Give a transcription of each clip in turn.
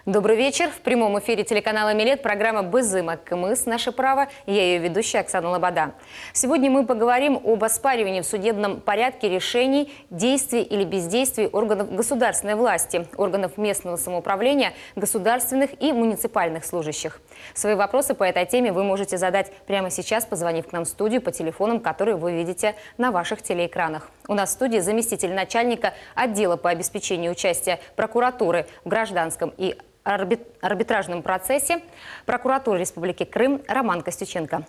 Добрый вечер. В прямом эфире телеканала «Милет» программа «Бызыма. КМС. Наше право». Я ее ведущая Оксана Лобода. Сегодня мы поговорим об оспаривании в судебном порядке решений, действий или бездействий органов государственной власти, органов местного самоуправления, государственных и муниципальных служащих. Свои вопросы по этой теме вы можете задать прямо сейчас, позвонив к нам в студию по телефонам, которые вы видите на ваших телеэкранах. У нас в студии заместитель начальника отдела по обеспечению участия прокуратуры в гражданском и арбитражном процессе прокуратуры Республики Крым Роман Костюченко.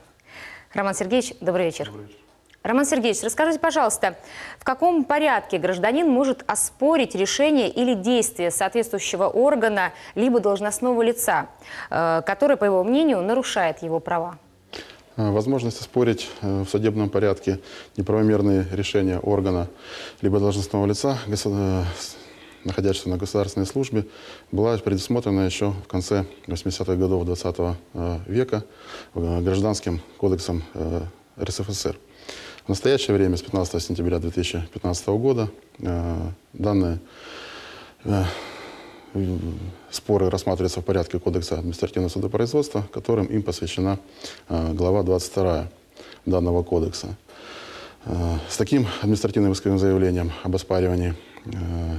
Роман Сергеевич, добрый вечер. Добрый вечер. Роман Сергеевич, расскажите, пожалуйста, в каком порядке гражданин может оспорить решение или действие соответствующего органа либо должностного лица, который, по его мнению, нарушает его права? Возможность оспорить в судебном порядке неправомерные решения органа либо должностного лица, находящегося на государственной службе, была предусмотрена еще в конце 80-х годов 20 века Гражданским кодексом РСФСР. В настоящее время, с 15 сентября 2015 года, данные споры рассматриваются в порядке Кодекса административного судопроизводства, которым им посвящена глава 22 данного кодекса. С таким административным исковым заявлением об оспаривании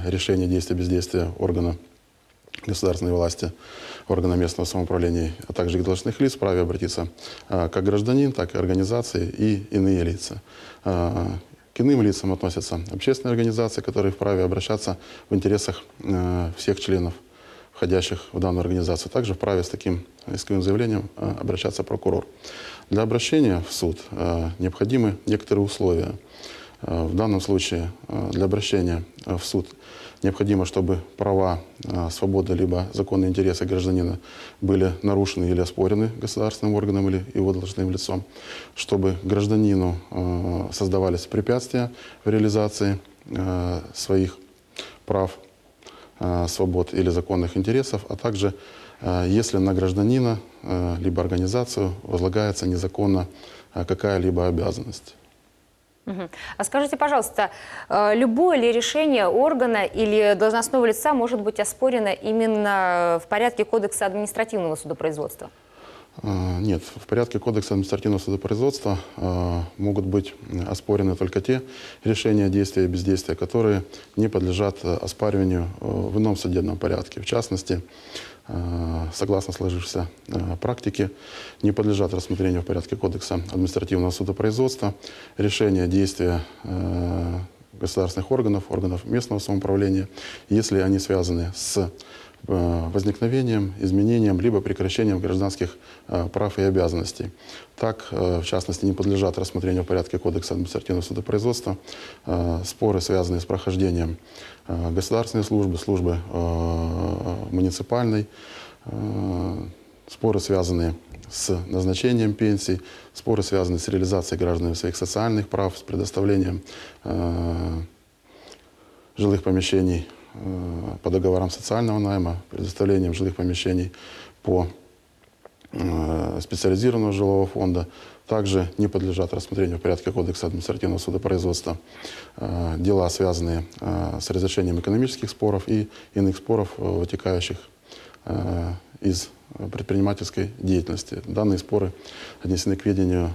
решения действия бездействия органа государственной власти, органа местного самоуправления, а также должностных лиц вправе обратиться как гражданин, так и организации и иные лица. К иным лицам относятся общественные организации, которые вправе обращаться в интересах всех членов, входящих в данную организацию. Также вправе с таким исковым заявлением обращаться прокурор. Для обращения в суд необходимы некоторые условия. В данном случае для обращения в суд необходимо, чтобы права, свободы либо законные интересы гражданина были нарушены или оспорены государственным органом или его должностным лицом, чтобы гражданину создавались препятствия в реализации своих прав, свобод или законных интересов, а также если на гражданина либо организацию возлагается незаконно какая-либо обязанность. А скажите, пожалуйста, любое ли решение органа или должностного лица может быть оспорено именно в порядке Кодекса административного судопроизводства? Нет, в порядке Кодекса административного судопроизводства могут быть оспорены только те решения, действия и бездействия, которые не подлежат оспариванию в ином судебном порядке. В частности, согласно сложившейся практике, не подлежат рассмотрению в порядке Кодекса административного судопроизводства решения, действия государственных органов местного самоуправления, если они связаны с возникновением, изменением либо прекращением гражданских прав и обязанностей. Так, в частности, не подлежат рассмотрению в порядке Кодекса административного судопроизводства споры, связанные с прохождением государственной службы, службы муниципальной, споры, связанные с назначением пенсий, споры, связанные с реализацией гражданами своих социальных прав, с предоставлением жилых помещений по договорам социального найма, предоставлением жилых помещений по специализированного жилого фонда. Также не подлежат рассмотрению в порядке Кодекса административного судопроизводства дела, связанные с разрешением экономических споров и иных споров, вытекающих из предпринимательской деятельности. Данные споры отнесены к ведению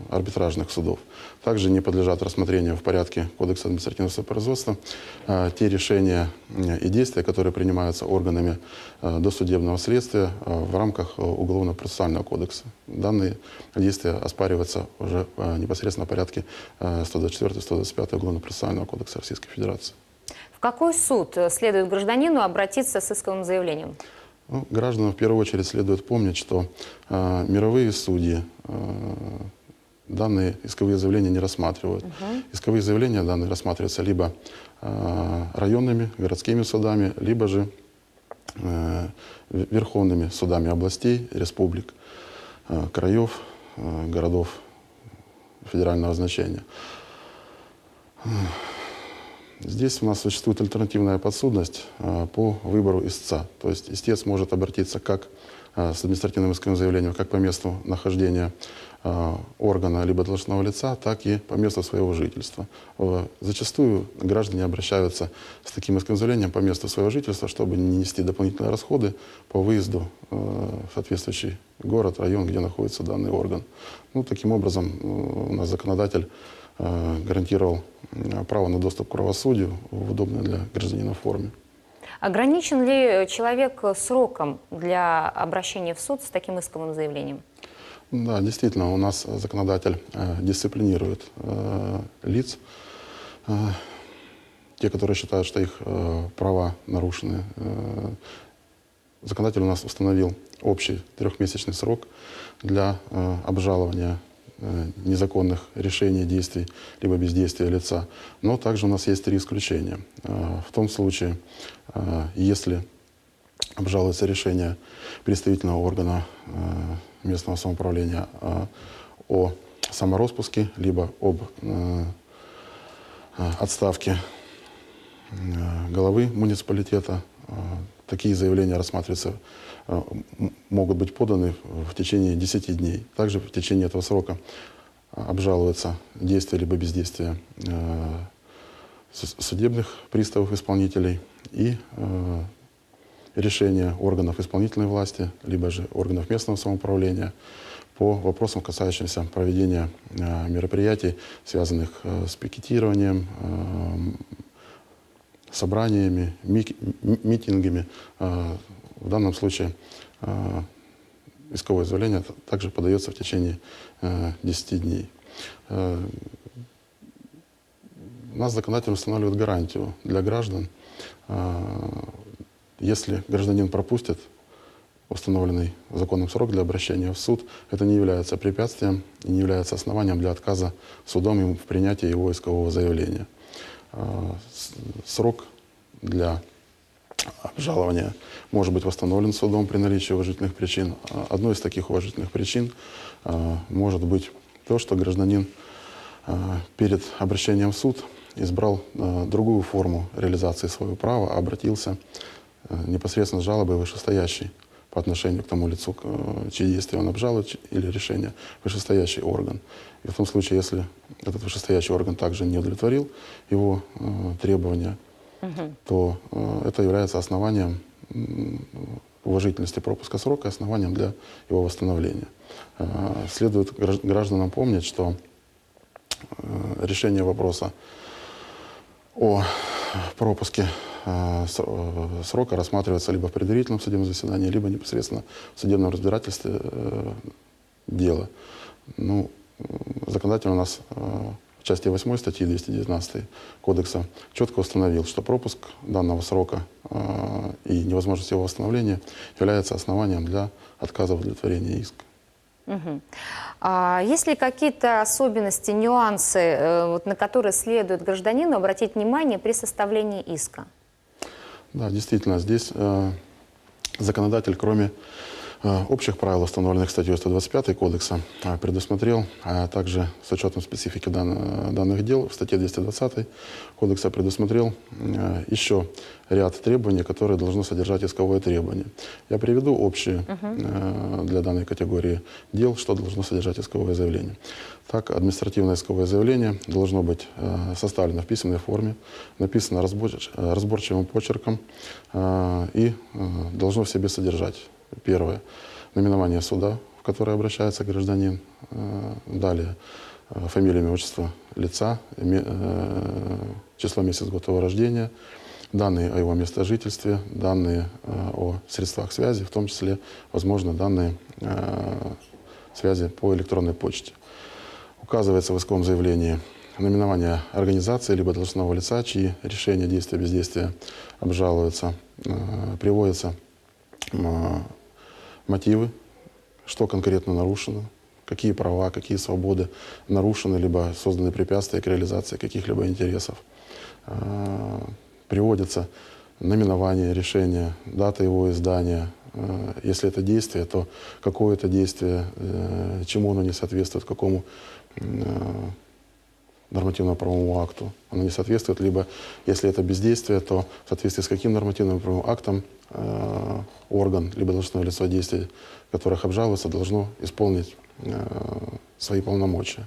арбитражных судов. Также не подлежат рассмотрению в порядке Кодекса административного судопроизводства те решения и действия, которые принимаются органами досудебного следствия в рамках Уголовно-процессуального кодекса. Данные действия оспариваются уже непосредственно в порядке 124-125 Уголовно-процессуального кодекса Российской Федерации. В какой суд следует гражданину обратиться с исковым заявлением? Гражданам в первую очередь следует помнить, что мировые судьи данные исковые заявления не рассматривают. Исковые заявления данные рассматриваются либо районными, городскими судами, либо же верховными судами областей, республик, краев, городов федерального значения. Здесь у нас существует альтернативная подсудность по выбору истца. То есть истец может обратиться как с административным исковым заявлением как по месту нахождения органа либо должностного лица, так и по месту своего жительства. Зачастую граждане обращаются с таким исковым заявлением по месту своего жительства, чтобы не нести дополнительные расходы по выезду в соответствующий город, район, где находится данный орган. Ну, таким образом, у нас законодатель гарантировал право на доступ к правосудию в удобной для гражданина форме. Ограничен ли человек сроком для обращения в суд с таким исковым заявлением? Да, действительно, у нас законодатель дисциплинирует лиц, те, которые считают, что их права нарушены. Законодатель у нас установил общий трехмесячный срок для обжалования незаконных решений, действий, либо бездействия лица. Но также у нас есть 3 исключения. В том случае, если обжалуется решение представительного органа местного самоуправления о самороспуске, либо об отставке главы муниципалитета, такие заявления рассматриваются, могут быть поданы в течение 10 дней. Также в течение этого срока обжалуются действия либо бездействия судебных приставов исполнителей и решения органов исполнительной власти, либо же органов местного самоуправления по вопросам, касающимся проведения мероприятий, связанных с пикетированием, собраниями, митингами. В данном случае исковое заявление также подается в течение 10 дней. У нас законодатель устанавливает гарантию для граждан. Если гражданин пропустит установленный законом срок для обращения в суд, это не является препятствием и не является основанием для отказа судом ему в принятии его искового заявления. Срок для обжалования может быть восстановлен судом при наличии уважительных причин. Одной из таких уважительных причин может быть то, что гражданин перед обращением в суд избрал другую форму реализации своего права, обратился непосредственно с жалобой вышестоящий по отношению к тому лицу, чьи действия он обжалует, или решение вышестоящий орган. И в том случае, если этот вышестоящий орган также не удовлетворил его требования, то это является основанием уважительности пропуска срока, основанием для его восстановления. Следует гражданам помнить, что решение вопроса о пропуске срока рассматривается либо в предварительном судебном заседании, либо непосредственно в судебном разбирательстве дела. Ну, законодатель у нас в части 8 статьи 219 Кодекса четко установил, что пропуск данного срока и невозможность его восстановления является основанием для отказа в удовлетворении иска. А есть ли какие-то особенности, нюансы, на которые следует гражданину обратить внимание при составлении иска? Да, действительно, здесь законодатель, кроме общих правил, установленных статьей 125 Кодекса, предусмотрел, а также с учетом специфики данных дел, в статье 220 Кодекса предусмотрел еще ряд требований, которые должны содержать исковое требование. Я приведу общие для данной категории дел, что должно содержать исковое заявление. Так, административное исковое заявление должно быть составлено в письменной форме, написано разборчивым почерком и должно в себе содержать: первое — наименование суда, в которое обращается гражданин. Далее — фамилия, имя, отчество лица, число, месяц, год его рождения, данные о его местожительстве, данные о средствах связи, в том числе, возможно, данные связи по электронной почте. Указывается в исковом заявлении наименование организации либо должностного лица, чьи решения, действия, бездействия обжалуются. Приводятся мотивы, что конкретно нарушено, какие права, какие свободы нарушены, либо созданы препятствия к реализации каких-либо интересов. Приводится наименование решения, дата его издания. Если это действие, то какое это действие, чему оно не соответствует, какому нормативно-правовому акту оно не соответствует, либо если это бездействие, то в соответствии с каким нормативным правовым актом орган, либо должностное лицо действий, которых обжалуется, должно исполнить свои полномочия.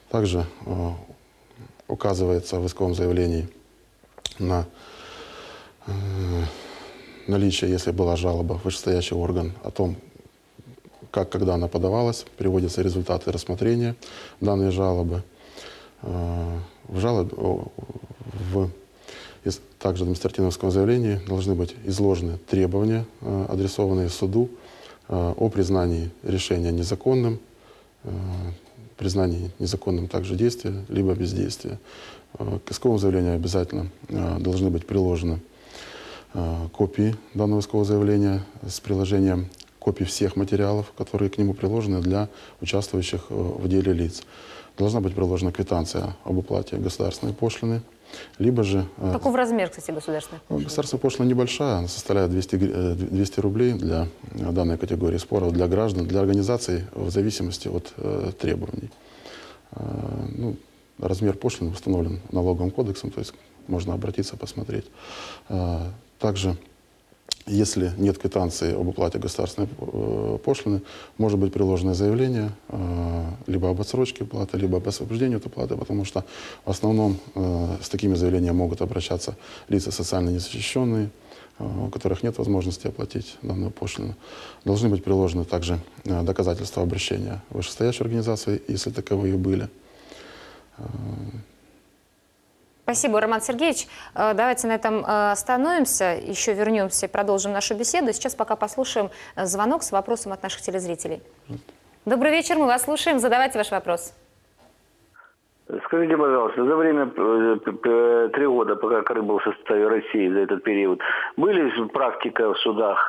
Также указывается в исковом заявлении на наличие, если была жалоба в вышестоящий орган, о том, как, когда она подавалась, приводятся результаты рассмотрения данной жалобы. Также в административном исковом заявлении должны быть изложены требования, адресованные суду, о признании решения незаконным, признании незаконным также действия, либо бездействия. К исковому заявлению обязательно должны быть приложены копии данного искового заявления с приложением копий всех материалов, которые к нему приложены для участвующих в деле лиц. Должна быть приложена квитанция об уплате государственной пошлины, либо же... Каков размер, кстати, государственной пошлины? Государственная пошлина небольшая, она составляет 200 рублей для данной категории споров, для граждан, для организаций в зависимости от требований. Ну, размер пошлины установлен налоговым кодексом, то есть можно обратиться, посмотреть. Также, если нет квитанции об уплате государственной пошлины, может быть приложено заявление либо об отсрочке уплаты, либо об освобождении от уплаты, потому что в основном с такими заявлениями могут обращаться лица социально незащищенные, у которых нет возможности оплатить данную пошлину. Должны быть приложены также доказательства обращения вышестоящей организации, если таковые были. Спасибо, Роман Сергеевич. Давайте на этом остановимся, еще вернемся и продолжим нашу беседу. Сейчас пока послушаем звонок с вопросом от наших телезрителей. Добрый вечер, мы вас слушаем. Задавайте ваш вопрос. Скажите, пожалуйста, за время 3 года, пока Крым был в составе России, за этот период, были практика в судах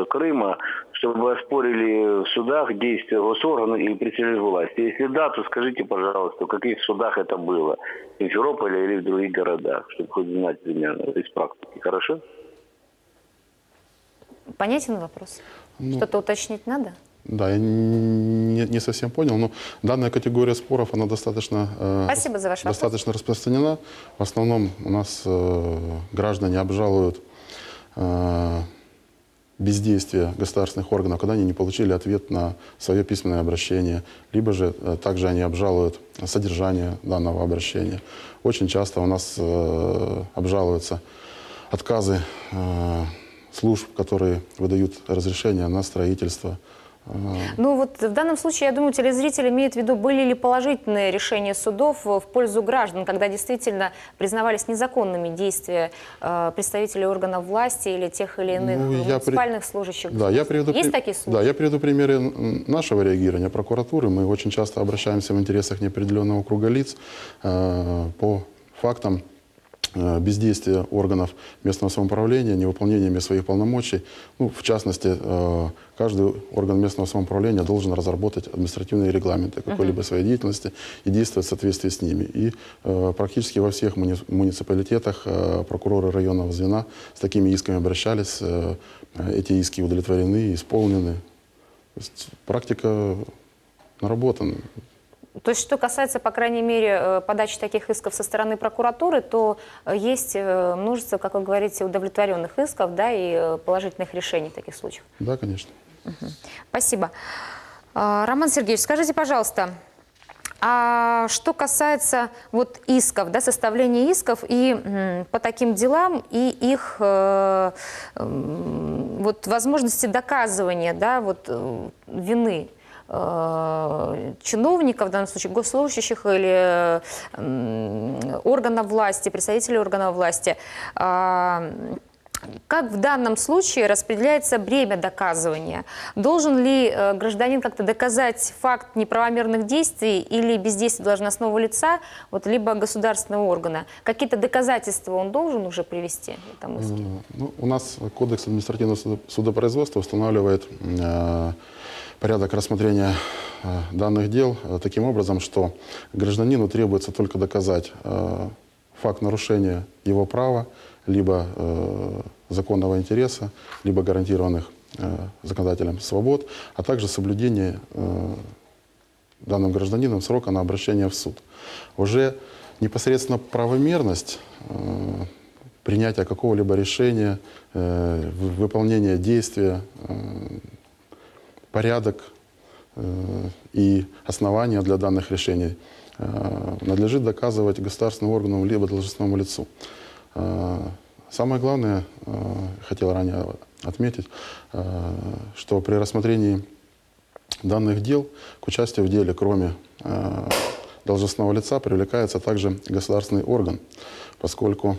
Крыма, чтобы оспорили в судах действия госорганов или представителей власти? Если да, то скажите, пожалуйста, в каких судах это было? В Симферополе или в других городах? Чтобы хоть знать примерно из практики. Хорошо? Понятен вопрос? Что-то уточнить надо? Да, я не совсем понял, но данная категория споров, она достаточно, Спасибо за ваш достаточно распространена. В основном у нас граждане обжалуют бездействие государственных органов, когда они не получили ответ на свое письменное обращение, либо же также они обжалуют содержание данного обращения. Очень часто у нас обжалуются отказы служб, которые выдают разрешение на строительство. Ну вот в данном случае, я думаю, телезритель имеет в виду, были ли положительные решения судов в пользу граждан, когда действительно признавались незаконными действия представителей органов власти или тех или иных муниципальных служащих. Да, Есть такие случаи? Да, я приведу примеры нашего реагирования прокуратуры. Мы очень часто обращаемся в интересах неопределенного круга лиц по фактам бездействия органов местного самоуправления, невыполнениями своих полномочий. Ну, в частности, каждый орган местного самоуправления должен разработать административные регламенты какой-либо своей деятельности и действовать в соответствии с ними. И практически во всех муниципалитетах прокуроры районного звена с такими исками обращались. Эти иски удовлетворены, исполнены. То есть практика наработана. То есть, что касается, по крайней мере, подачи таких исков со стороны прокуратуры, то есть множество, как вы говорите, удовлетворенных исков, да, и положительных решений в таких случаях. Да, конечно. Спасибо. Роман Сергеевич, скажите, пожалуйста, а что касается вот исков, да, составления исков и по таким делам и их вот возможности доказывания, да, вот вины чиновников, в данном случае госслужащих или органов власти, представителей органов власти, как в данном случае распределяется бремя доказывания? Должен ли гражданин как-то доказать факт неправомерных действий или бездействия должностного лица, вот, либо государственного органа? Какие-то доказательства он должен уже привести в этом иске? Ну, у нас Кодекс административного судопроизводства устанавливает порядок рассмотрения данных дел таким образом, что гражданину требуется только доказать факт нарушения его права, либо законного интереса, либо гарантированных законодателем свобод, а также соблюдение данным гражданином срока на обращение в суд. Уже Непосредственно правомерность принятия какого-либо решения, выполнения действия, порядок и основания для данных решений надлежит доказывать государственному органу либо должностному лицу. Самое главное, хотел ранее отметить, что при рассмотрении данных дел к участию в деле, кроме должностного лица, привлекается также государственный орган, поскольку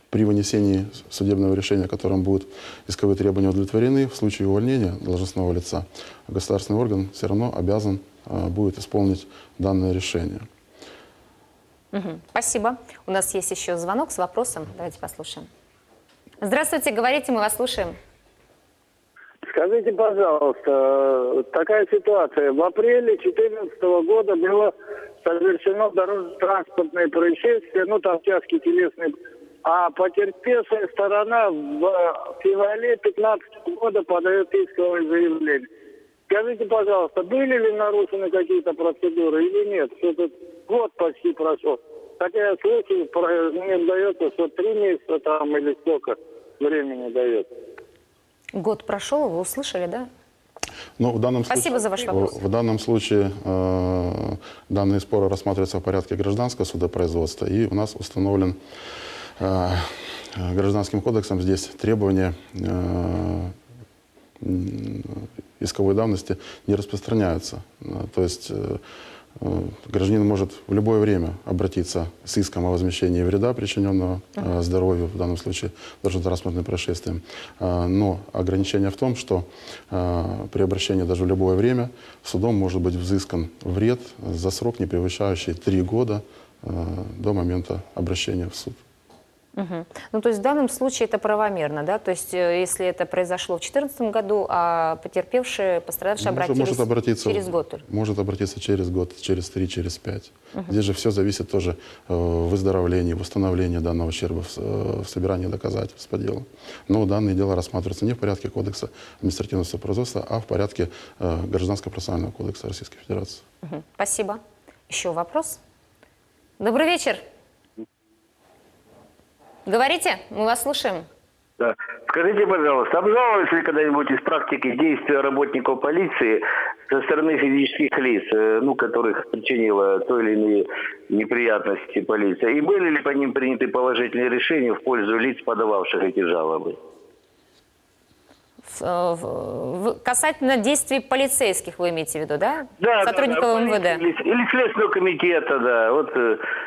при вынесении судебного решения, которым будут исковые требования удовлетворены, в случае увольнения должностного лица, государственный орган все равно обязан будет исполнить данное решение. Спасибо. У нас есть еще звонок с вопросом. Давайте послушаем. Здравствуйте, говорите, мы вас слушаем. Скажите, пожалуйста, такая ситуация. В апреле 2014 года было совершено дорожно-транспортное происшествие, ну там тяжкий телесный, а потерпевшая сторона в феврале 2015 года подает исковое заявление. Скажите, пожалуйста, были ли нарушены какие-то процедуры или нет? Что-то год почти прошел. Хотя случай мне дается, что 3 месяца там или сколько времени дает. Год прошел, вы услышали, да? Но в данном Спасибо случае, за ваш вопрос. В данном случае данные споры рассматриваются в порядке гражданского судопроизводства, и у нас установлен Гражданским кодексом здесь требования исковой давности не распространяются. То есть гражданин может в любое время обратиться с иском о возмещении вреда, причиненного здоровью, в данном случае дорожно-транспортным происшествием. Но ограничение в том, что при обращении даже в любое время судом может быть взыскан вред за срок, не превышающий 3 года до момента обращения в суд. Ну, то есть в данном случае это правомерно, да? То есть если это произошло в 2014 году, а потерпевшие, пострадавшие обратились через год? Может обратиться через год, через 3, через 5. Здесь же все зависит тоже в выздоровлении, в восстановлении данного ущерба, в собирании доказательств по делу. Но данные дела рассматриваются не в порядке Кодекса административного судопроизводства, а в порядке Гражданского процессуального кодекса Российской Федерации. Спасибо. Еще вопрос? Добрый вечер. Говорите, мы вас слушаем. Да. Скажите, пожалуйста, обжаловались ли когда-нибудь из практики действия работников полиции со стороны физических лиц, которых причинила то или иные неприятности полиция? И были ли по ним приняты положительные решения в пользу лиц, подававших эти жалобы? Касательно действий полицейских, вы имеете в виду, да? Да, сотрудников МВД. Или Следственного комитета, да. Вот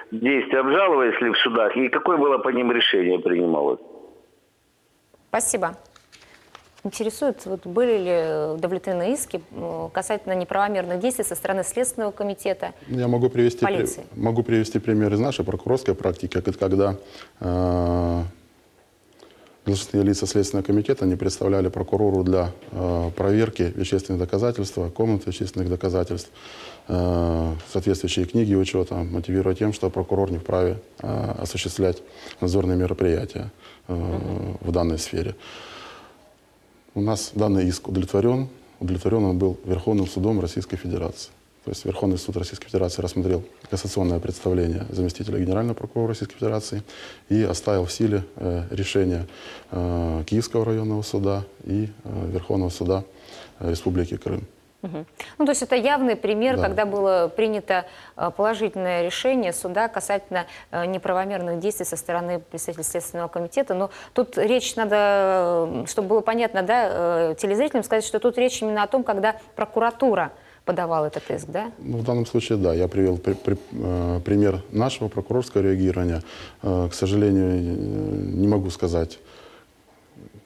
действия обжаловались ли в судах, и какое было по ним решение принималось? Спасибо. Интересует, вот были ли удовлетворены иски касательно неправомерных действий со стороны Следственного комитета? Я могу привести пример из нашей прокурорской практики, когда должностные лица Следственного комитета не представляли прокурору для проверки вещественных доказательств, комнаты вещественных доказательств, соответствующие книги учета, мотивируя тем, что прокурор не вправе осуществлять надзорные мероприятия в данной сфере. У нас данный иск удовлетворен. Удовлетворен он был Верховным судом Российской Федерации. То есть Верховный суд Российской Федерации рассмотрел кассационное представление заместителя Генерального прокурора Российской Федерации и оставил в силе решение Киевского районного суда и Верховного суда Республики Крым. Ну, то есть это явный пример, Да. когда было принято положительное решение суда касательно неправомерных действий со стороны представителей Следственного комитета. Но тут речь надо, чтобы было понятно, да, телезрителям сказать, что тут речь именно о том, когда прокуратура подавал этот иск, да? Ну, в данном случае, да, я привел пример нашего прокурорского реагирования. К сожалению, не могу сказать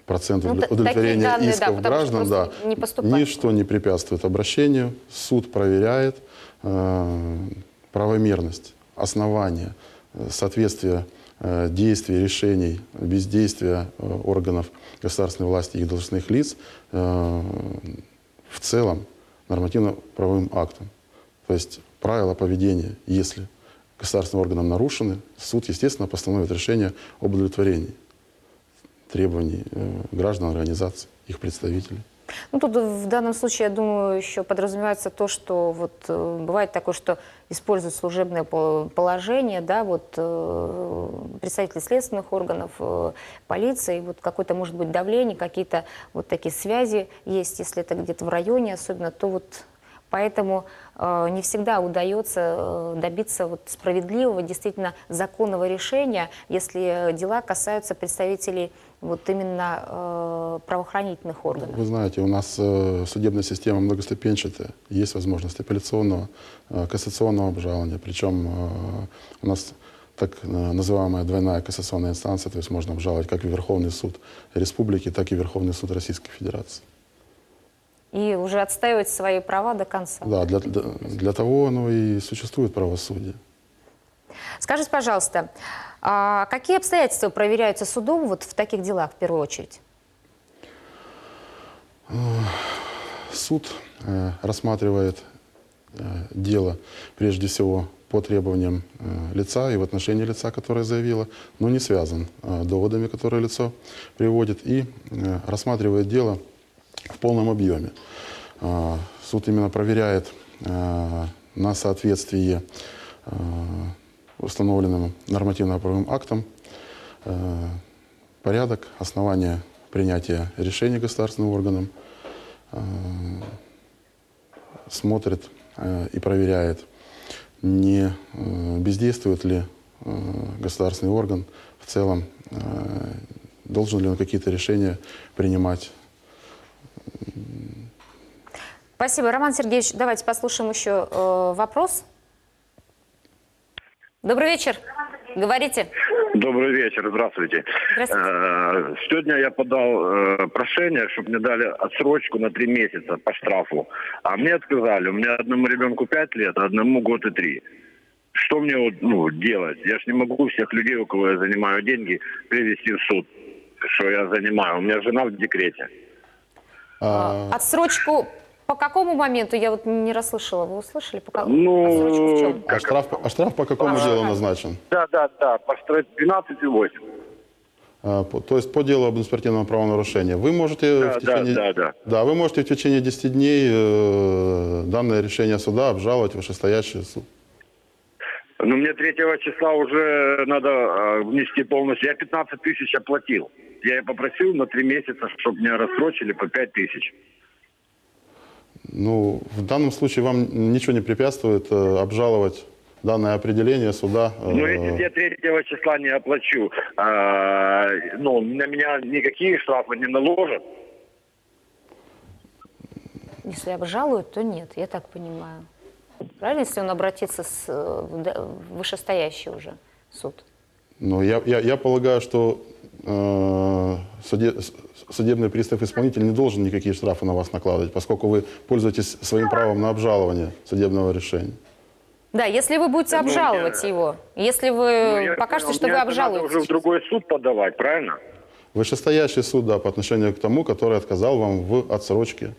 процент удовлетворения данные, исков да, граждан. Да, не поступает. ничто не препятствует обращению. Суд проверяет правомерность, основания, соответствие действий, решений, бездействия органов государственной власти и их должностных лиц в целом нормативно-правовым актом. То есть правила поведения, если государственным органам нарушены, суд, естественно, постановит решение об удовлетворении требований граждан, организаций, их представителей. Ну, тут в данном случае, я думаю, еще подразумевается то, что вот бывает такое, что используют служебное положение, да, вот представители следственных органов, полиции, вот какое-то, может быть, давление, какие-то вот такие связи есть, если это где-то в районе особенно, то вот поэтому не всегда удается добиться вот справедливого, действительно законного решения, если дела касаются представителей вот именно правоохранительных органов. Вы знаете, у нас судебная система многоступенчатая, есть возможность апелляционного, кассационного обжалования, причем у нас так называемая двойная кассационная инстанция, то есть можно обжаловать как и Верховный суд Республики, так и Верховный суд Российской Федерации. И уже отстаивать свои права до конца. Да, для того оно и существует правосудие. Скажите, пожалуйста, а какие обстоятельства проверяются судом вот в таких делах в первую очередь? Суд рассматривает дело прежде всего по требованиям лица и в отношении лица, которое заявило, но не связан доводами, которые лицо приводит, и рассматривает дело в полном объеме. Суд именно проверяет на соответствие установленным нормативно-правовым актам порядок, основания принятия решений государственным органом, смотрит и проверяет, не бездействует ли государственный орган в целом, должен ли он какие-то решения принимать. Спасибо. Роман Сергеевич, давайте послушаем еще вопрос. Добрый вечер. Говорите. Добрый вечер, здравствуйте. Здравствуйте. Сегодня я подал прошение, чтобы мне дали отсрочку на 3 месяца по штрафу. А мне отказали. У меня одному ребенку 5 лет, а одному год и 3. Что мне делать? Я ж не могу всех людей, у кого я занимаю деньги, привести в суд, что я занимаю. У меня жена в декрете. Отсрочку по какому моменту? Я вот не расслышала. Вы услышали? Отсрочку в чем? А штраф по какому делу назначен? Да, по 12,8. То есть по делу об административном правонарушении. Вы можете вы можете в течение 10 дней данное решение суда обжаловать в вышестоящий суд. Ну, мне 3 числа уже надо внести полностью. Я 15 тысяч оплатил. Я и попросил на 3 месяца, чтобы меня рассрочили по 5 тысяч. Ну, в данном случае вам ничего не препятствует обжаловать данное определение суда. Ну, если я 3 числа не оплачу, на меня никакие штрафы не наложат. Если обжалуют, то нет, я так понимаю. Правильно, если он обратится в вышестоящий уже суд? Ну, я полагаю, что судебный пристав-исполнитель не должен никакие штрафы на вас накладывать, поскольку вы пользуетесь своим правом на обжалование судебного решения. Да, если вы будете обжаловать его, если вы покажете, что вы обжалуете. Надо уже в другой суд подавать, правильно? Вышестоящий суд, да, по отношению к тому, который отказал вам в отсрочке.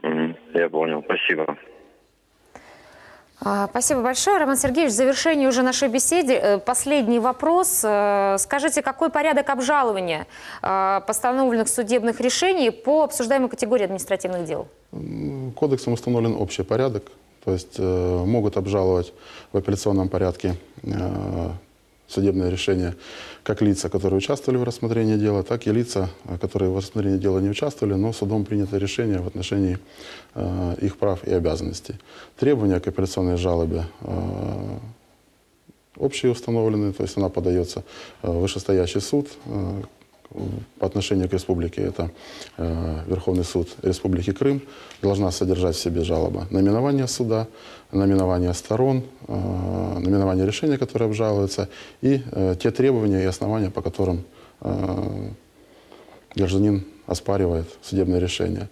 Я понял, спасибо. Спасибо большое, Роман Сергеевич. В завершении уже нашей беседы последний вопрос. Скажите, какой порядок обжалования постановленных судебных решений по обсуждаемой категории административных дел? Кодексом установлен общий порядок, то есть могут обжаловать в апелляционном порядке судебное решение как лица, которые участвовали в рассмотрении дела, так и лица, которые в рассмотрении дела не участвовали, но судом принято решение в отношении их прав и обязанностей. Требования к апелляционной жалобе общие установлены, то есть она подается в вышестоящий суд. По отношению к республике это Верховный суд Республики Крым, должна содержать в себе жалоба наименование суда, наименование сторон, наименование решения, которое обжалуется, и те требования и основания, по которым гражданин оспаривает судебное решение.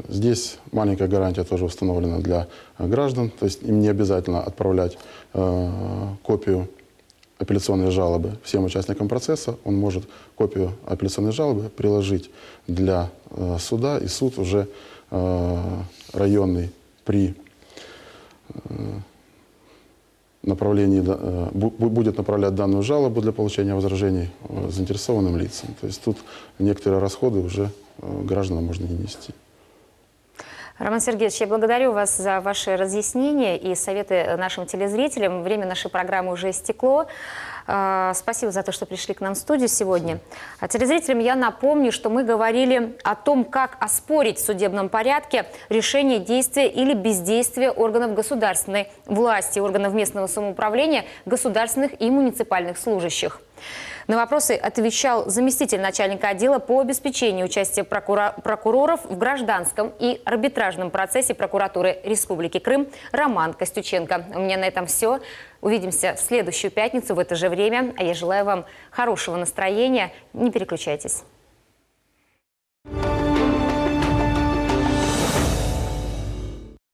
Здесь маленькая гарантия тоже установлена для граждан, то есть им не обязательно отправлять копию апелляционной жалобы всем участникам процесса. Он может копию апелляционной жалобы приложить для суда, и суд уже районный при направлении будет направлять данную жалобу для получения возражений заинтересованным лицам. То есть тут некоторые расходы уже гражданам можно не нести. Роман Сергеевич, я благодарю вас за ваши разъяснения и советы нашим телезрителям. Время нашей программы уже истекло. Спасибо за то, что пришли к нам в студию сегодня. А телезрителям я напомню, что мы говорили о том, как оспорить в судебном порядке решение действия или бездействия органов государственной власти, органов местного самоуправления, государственных и муниципальных служащих. На вопросы отвечал заместитель начальника отдела по обеспечению участия прокуроров в гражданском и арбитражном процессе прокуратуры Республики Крым Роман Костюченко. У меня на этом все. Увидимся в следующую пятницу в это же время. А я желаю вам хорошего настроения. Не переключайтесь.